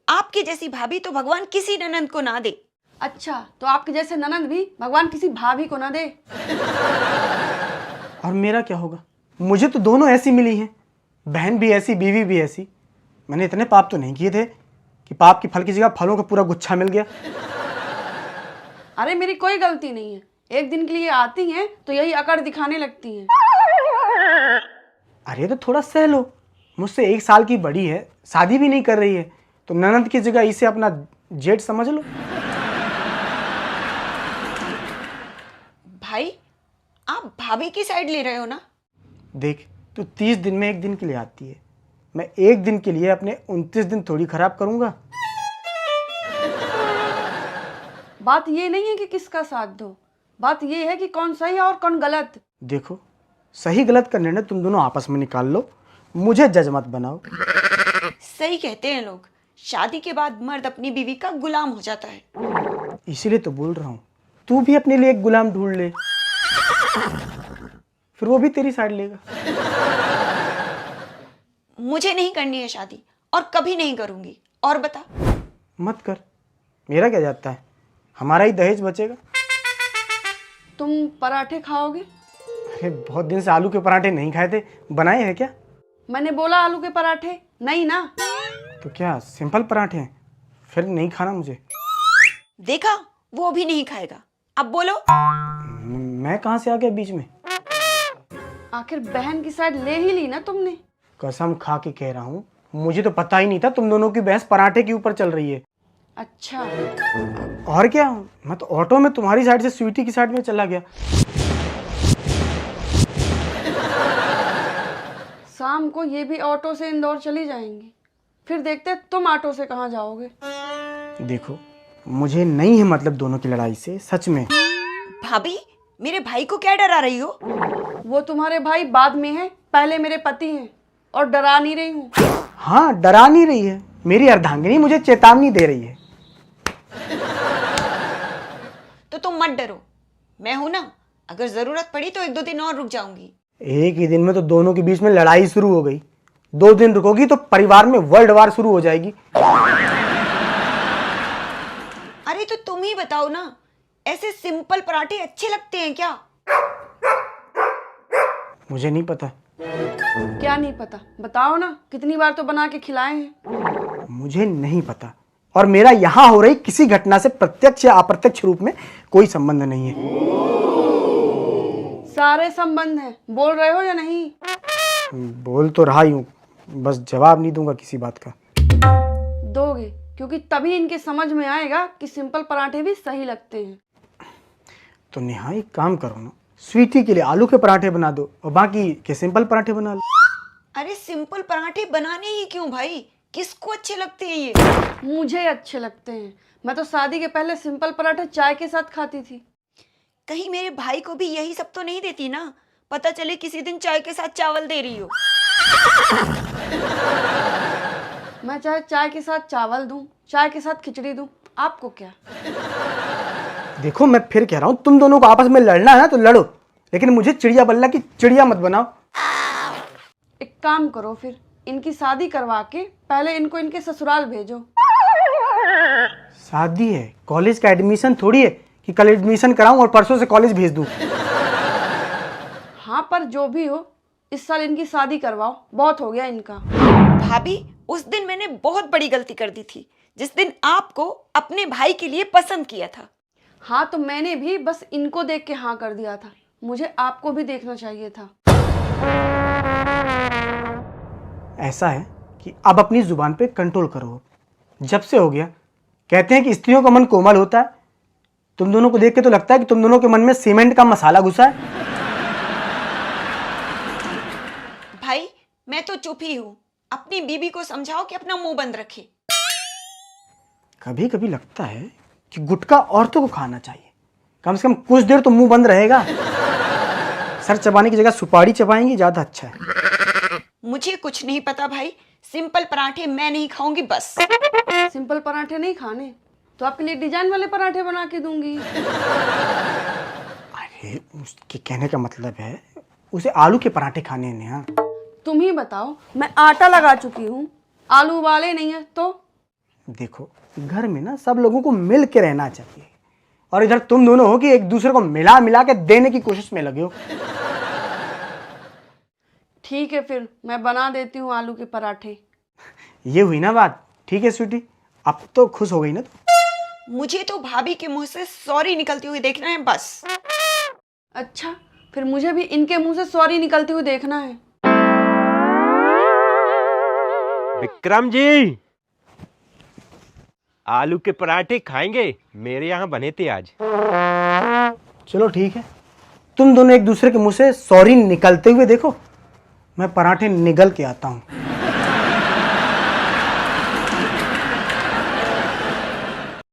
आपकी जैसी भाभी तो भगवान किसी ननंद को ना दे। अच्छा, तो आपके जैसे ननंद भी भगवान किसी भाभी को ना दे। और मेरा क्या होगा? मुझे तो दोनों ऐसी मिली हैं, बहन भी ऐसी, बीवी भी ऐसी। मैंने इतने पाप तो नहीं किए थे कि पाप की फल की जगह फलों का पूरा गुच्छा मिल गया। अरे मेरी कोई गलती नहीं है, एक दिन के लिए आती हैं तो यही अकड़ दिखाने लगती हैं। अरे तो थोड़ा सह लो, मुझसे 1 साल की बड़ी है, शादी भी नहीं कर रही है, तो ननंद की जगह इसे अपना जेठ समझ लो। भाई आप भाभी की साइड ले रहे हो ना? देख, तू 30 दिन में 1 दिन के लिए आती है, मैं 1 दिन के लिए अपने 29 दिन थोड़ी खराब करूंगा। बात ये नहीं है कि किसका साथ दो, बात ये है कि कौन सही है और कौन गलत। देखो, सही गलत का निर्णय तुम दोनों आपस में निकाल लो, मुझे जज मत बनाओ। सही कहते हैं लोग, शादी के बाद मर्द अपनी बीवी का गुलाम हो जाता है। इसीलिए तो बोल रहा हूँ, तू भी अपने लिए एक गुलाम ढूंढ ले, फिर वो भी तेरी साइड लेगा। मुझे नहीं करनी है शादी और कभी नहीं करूंगी। और बता। मत कर, मेरा क्या जाता है, हमारा ही दहेज बचेगा। तुम पराठे खाओगे? अरे बहुत दिन से आलू के पराठे नहीं खाए थे, बनाए हैं क्या? मैंने बोला आलू के पराठे नहीं ना। तो क्या सिंपल पराठे हैं? फिर नहीं खाना मुझे। देखा, वो भी नहीं खाएगा। अब बोलो। मैं कहाँ से आ गया बीच में? आखिर बहन की साइड ले ही ली ना तुमने। कसम खा के कह रहा हूँ, मुझे तो पता ही नहीं था तुम दोनों की बहस पराठे के ऊपर चल रही है। अच्छा, और क्या, मैं तो ऑटो में तुम्हारी साइड से स्वीटी की साइड में चला गया। शाम को ये भी ऑटो से इंदौर चली जाएंगी, फिर देखते तुम ऑटो से कहाँ जाओगे। देखो, मुझे नहीं है मतलब दोनों की लड़ाई से, सच में। भाभी, मेरे भाई को क्या डरा रही हो? वो तुम्हारे भाई बाद में है, पहले मेरे पति हैं, और डरा नहीं रही हूँ। हाँ, डरा नहीं रही है, मेरी अर्धांगिनी मुझे चेतावनी दे रही है। तो तुम मत डरो, मैं हूं ना। अगर जरूरत पड़ी तो 1-2 दिन और रुक जाऊंगी। एक ही दिन में तो दोनों के बीच में लड़ाई शुरू हो गई, 2 दिन रुकोगी तो परिवार में वर्ल्ड वार शुरू हो जाएगी। अरे तो तुम ही बताओ ना, ऐसे सिंपल पराठे अच्छे लगते हैं क्या? मुझे नहीं पता। क्या नहीं पता? बताओ ना, कितनी बार तो बना के खिलाए हैं। मुझे नहीं पता, और मेरा यहाँ हो रही किसी घटना से प्रत्यक्ष या अप्रत्यक्ष रूप में कोई संबंध नहीं है। सारे संबंध हैं, बोल रहे हो या नहीं? बोल तो रहा ही हूँ, बस जवाब नहीं दूंगा किसी बात का। दोगे, क्योंकि तभी इनके समझ में आएगा कि सिंपल पराठे भी सही लगते हैं। तो नेहा, एक काम करो ना, स्वीटी के लिए आलू के पराठे बना दो और बाकी के सिंपल पराठे बना लो। अरे सिंपल पराठे बनाने ही क्यों भाई? किसको अच्छे लगते हैं ये? मुझे अच्छे लगते हैं, मैं तो शादी के पहले सिंपल पराठे चाय के साथ खाती थी। कहीं मेरे भाई को भी यही सब तो नहीं देती ना? पता चले किसी दिन चाय के साथ चावल दे रही हो। मैं चाहे चाय के साथ चावल दूं, चाय के साथ खिचड़ी दूं, आपको क्या? देखो, मैं फिर कह रहा हूँ, तुम दोनों को आपस में लड़ना है ना तो लड़ो, लेकिन मुझे चिड़िया बल्ला की चिड़िया मत बनाओ। एक काम करो, फिर इनकी शादी करवा के पहले इनको इनके ससुराल भेजो। शादी है, कॉलेज का एडमिशन थोड़ी है कि कल एडमिशन कराऊं और परसों से कॉलेज भेज दूं। हाँ, पर जो भी हो, इस साल इनकी शादी करवाओ, बहुत हो गया इनका। भाभी, उस दिन मैंने बहुत बड़ी गलती कर दी थी, जिस दिन आपको अपने भाई के लिए पसंद किया था। हाँ, तो मैंने भी बस इनको देख के हाँ कर दिया था, मुझे आपको भी देखना चाहिए था। ऐसा है कि अब अपनी जुबान पे कंट्रोल करो। जब से हो गया, कहते हैं कि स्त्रियों का मन कोमल होता है, तुम दोनों को देख के तो लगता है कि तुम दोनों के मन में सीमेंट का मसाला घुसा है। भाई, मैं तो चुप ही हूं। अपनी बीबी को समझाओ कि अपना मुंह बंद रखे। कभी कभी लगता है कि गुटखा औरतों को खाना चाहिए, कम से कम कुछ देर तो मुंह बंद रहेगा। सर चबाने की जगह सुपारी चबाएंगी, ज्यादा अच्छा है। मुझे कुछ नहीं पता भाई, सिंपल पराठे मैं नहीं खाऊंगी बस। सिंपल पराठे नहीं खाने तो आपके लिए डिजाइन वाले पराठे बना के दूंगी। अरे उसके कहने का मतलब है उसे आलू के पराठे खाने हैं नेहा। तुम ही बताओ, मैं आटा लगा चुकी हूँ, आलू उबाले नहीं है तो? देखो, घर में ना सब लोगों को मिल के रहना चाहिए, और इधर तुम दोनों हो कि एक दूसरे को मिला मिला के देने की कोशिश में लगे हो। ठीक है, फिर मैं बना देती हूँ आलू के पराठे। ये हुई ना बात। ठीक है स्वीटी, अब तो खुश हो गई ना तू? मुझे तो भाभी के मुंह से सॉरी निकलती हुई देखना है बस। अच्छा, फिर मुझे भी इनके मुंह से सॉरी निकलती हुई देखना है। विक्रम जी, आलू के पराठे खाएंगे? मेरे यहाँ बने थे आज। चलो ठीक है, तुम दोनों एक दूसरे के मुंह से सॉरी निकलते हुए देखो, मैं पराठे निगल के आता हूँ।